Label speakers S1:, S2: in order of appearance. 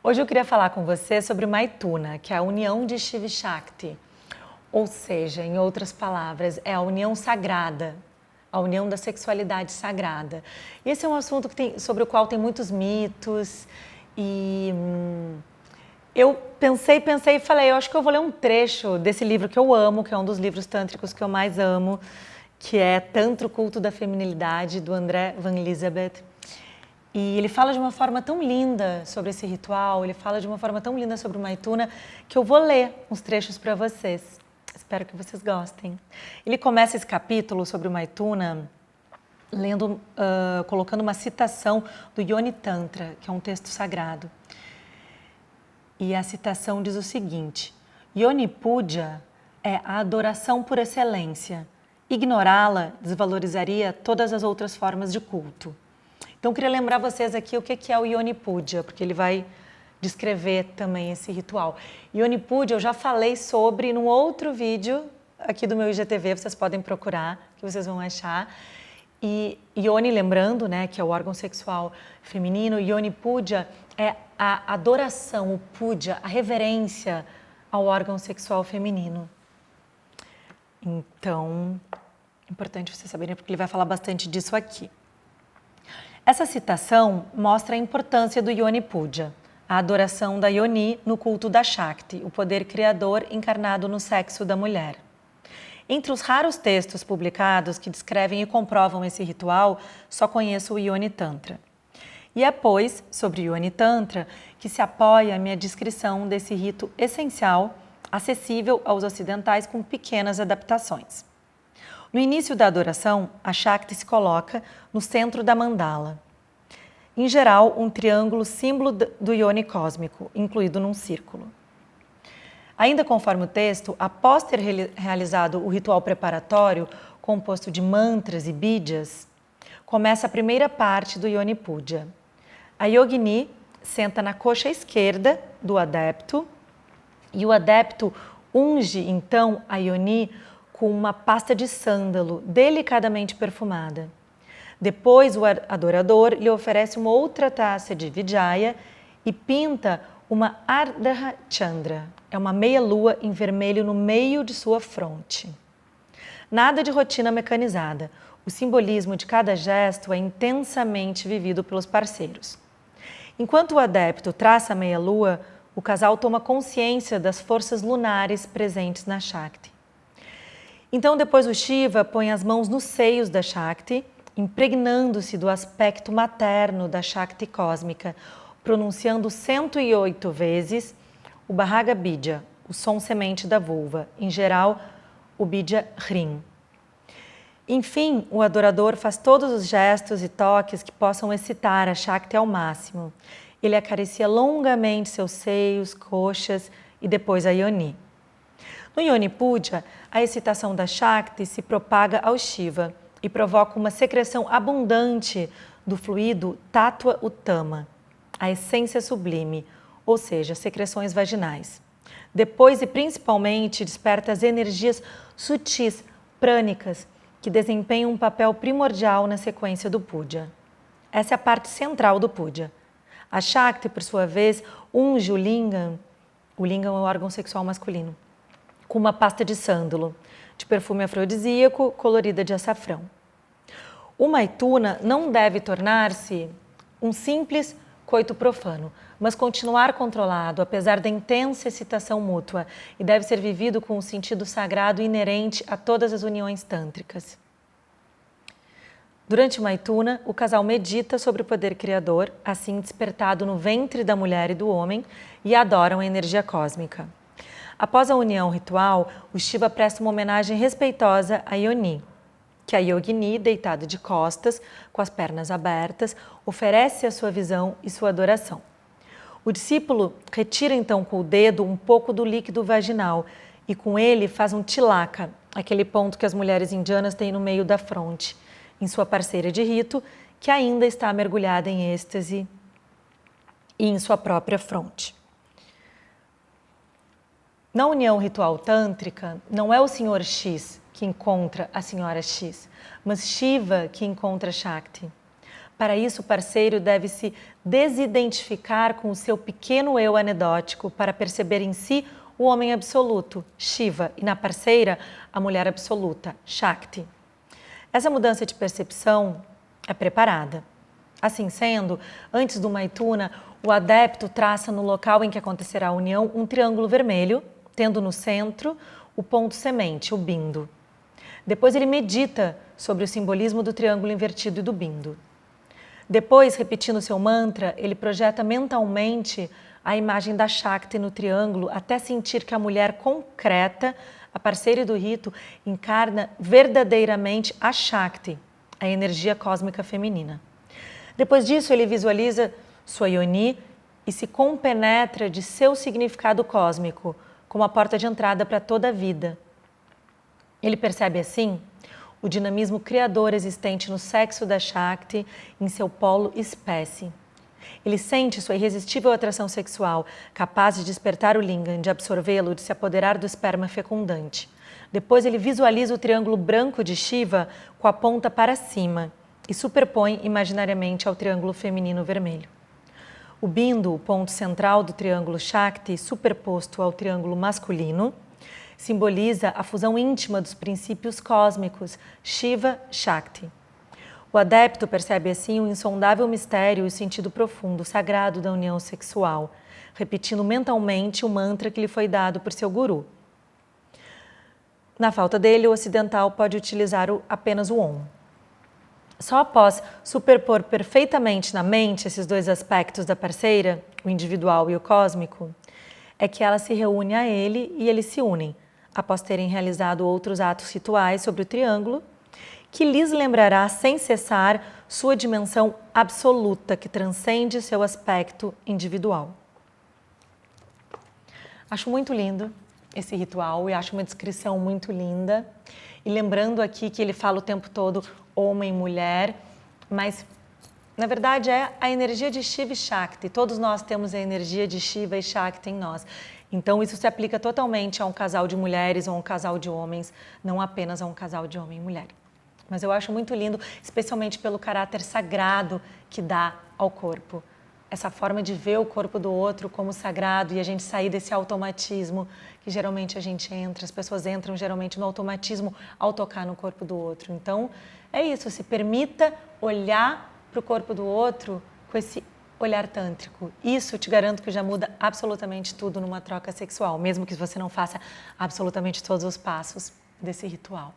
S1: Hoje eu queria falar com você sobre Maithuna, que é a união de Shiva e Shakti. Ou seja, em outras palavras, é a união sagrada, a união da sexualidade sagrada. Esse é um assunto sobre o qual tem muitos mitos e eu pensei e falei, eu acho que eu vou ler um trecho desse livro que eu amo, que é um dos livros tântricos que eu mais amo, que é Tantra, o Culto da Feminilidade, do André Van Liesbeth. E ele fala de uma forma tão linda sobre esse ritual, ele fala de uma forma tão linda sobre o Maithuna, que eu vou ler uns trechos para vocês. Espero que vocês gostem. Ele começa esse capítulo sobre o Maithuna colocando uma citação do Yoni Tantra, que é um texto sagrado. E a citação diz o seguinte: Yoni Puja é a adoração por excelência. Ignorá-la desvalorizaria todas as outras formas de culto. Então, eu queria lembrar vocês aqui o que é o Yoni Puja, porque ele vai descrever também esse ritual. Yoni Puja eu já falei sobre num outro vídeo aqui do meu IGTV, vocês podem procurar, que vocês vão achar. E Yoni, lembrando, né, que é o órgão sexual feminino, Yoni Puja é a adoração, o puja, a reverência ao órgão sexual feminino. Então, é importante vocês saberem, porque ele vai falar bastante disso aqui. Essa citação mostra a importância do Yoni Puja, a adoração da Yoni no culto da Shakti, o poder criador encarnado no sexo da mulher. Entre os raros textos publicados que descrevem e comprovam esse ritual, só conheço o Yoni Tantra. E é, pois, sobre o Yoni Tantra que se apoia a minha descrição desse rito essencial, acessível aos ocidentais com pequenas adaptações. No início da adoração, a Shakti se coloca no centro da mandala. Em geral, um triângulo símbolo do Yoni cósmico, incluído num círculo. Ainda conforme o texto, após ter realizado o ritual preparatório, composto de mantras e bidyas, começa a primeira parte do Yoni Puja. A yogini senta na coxa esquerda do adepto e o adepto unge, então, a Yoni com uma pasta de sândalo delicadamente perfumada. Depois, o adorador lhe oferece uma outra taça de Vijaya e pinta uma Ardha Chandra, é uma meia-lua em vermelho no meio de sua fronte. Nada de rotina mecanizada. O simbolismo de cada gesto é intensamente vivido pelos parceiros. Enquanto o adepto traça a meia-lua, o casal toma consciência das forças lunares presentes na Shakti. Então, depois o Shiva põe as mãos nos seios da Shakti, impregnando-se do aspecto materno da Shakti cósmica, pronunciando 108 vezes o Bhaga Bidya, o som semente da vulva, em geral, o Bidya Hrim. Enfim, o adorador faz todos os gestos e toques que possam excitar a Shakti ao máximo. Ele acaricia longamente seus seios, coxas e depois a Yoni. No Yoni Puja, a excitação da Shakti se propaga ao Shiva e provoca uma secreção abundante do fluido Tattva Uttama, a essência sublime, ou seja, secreções vaginais. Depois e principalmente desperta as energias sutis, prânicas, que desempenham um papel primordial na sequência do Puja. Essa é a parte central do Puja. A Shakti, por sua vez, unge o Lingam é o órgão sexual masculino, com uma pasta de sândalo, de perfume afrodisíaco, colorida de açafrão. O Maithuna não deve tornar-se um simples coito profano, mas continuar controlado, apesar da intensa excitação mútua, e deve ser vivido com o sentido sagrado inerente a todas as uniões tântricas. Durante o Maithuna, o casal medita sobre o poder criador, assim despertado no ventre da mulher e do homem, e adoram a energia cósmica. Após a união ritual, o Shiva presta uma homenagem respeitosa a Yoni, que a yogini, deitada de costas, com as pernas abertas, oferece a sua visão e sua adoração. O discípulo retira então com o dedo um pouco do líquido vaginal e com ele faz um tilaka, aquele ponto que as mulheres indianas têm no meio da fronte, em sua parceira de rito, que ainda está mergulhada em êxtase e em sua própria fronte. Na união ritual tântrica, não é o Senhor X que encontra a Senhora X, mas Shiva que encontra Shakti. Para isso, o parceiro deve se desidentificar com o seu pequeno eu anedótico para perceber em si o homem absoluto, Shiva, e na parceira, a mulher absoluta, Shakti. Essa mudança de percepção é preparada. Assim sendo, antes do Maithuna, o adepto traça no local em que acontecerá a união um triângulo vermelho, tendo no centro o ponto semente, o bindu. Depois ele medita sobre o simbolismo do triângulo invertido e do bindu. Depois, repetindo seu mantra, ele projeta mentalmente a imagem da Shakti no triângulo até sentir que a mulher concreta, a parceira do rito, encarna verdadeiramente a Shakti, a energia cósmica feminina. Depois disso, ele visualiza sua Yoni e se compenetra de seu significado cósmico, como a porta de entrada para toda a vida. Ele percebe assim o dinamismo criador existente no sexo da Shakti em seu polo espécie. Ele sente sua irresistível atração sexual, capaz de despertar o lingam, de absorvê-lo, de se apoderar do esperma fecundante. Depois ele visualiza o triângulo branco de Shiva com a ponta para cima e superpõe imaginariamente ao triângulo feminino vermelho. O bindu, o ponto central do triângulo Shakti, superposto ao triângulo masculino, simboliza a fusão íntima dos princípios cósmicos Shiva-Shakti. O adepto percebe assim o insondável mistério e o sentido profundo, sagrado da união sexual, repetindo mentalmente o mantra que lhe foi dado por seu guru. Na falta dele, o ocidental pode utilizar apenas o Om. Só após superpor perfeitamente na mente esses dois aspectos da parceira, o individual e o cósmico, é que ela se reúne a ele e eles se unem, após terem realizado outros atos rituais sobre o triângulo, que lhes lembrará sem cessar sua dimensão absoluta, que transcende seu aspecto individual. Acho muito lindo esse ritual e acho uma descrição muito linda. E lembrando aqui que ele fala o tempo todo homem e mulher, mas na verdade é a energia de Shiva e Shakti. Todos nós temos a energia de Shiva e Shakti em nós. Então isso se aplica totalmente a um casal de mulheres ou a um casal de homens, não apenas a um casal de homem e mulher. Mas eu acho muito lindo, especialmente pelo caráter sagrado que dá ao corpo. Essa forma de ver o corpo do outro como sagrado e a gente sair desse automatismo que geralmente a gente entra, as pessoas entram geralmente no automatismo ao tocar no corpo do outro. Então, é isso, se permita olhar para o corpo do outro com esse olhar tântrico. Isso, te garanto que já muda absolutamente tudo numa troca sexual, mesmo que você não faça absolutamente todos os passos desse ritual.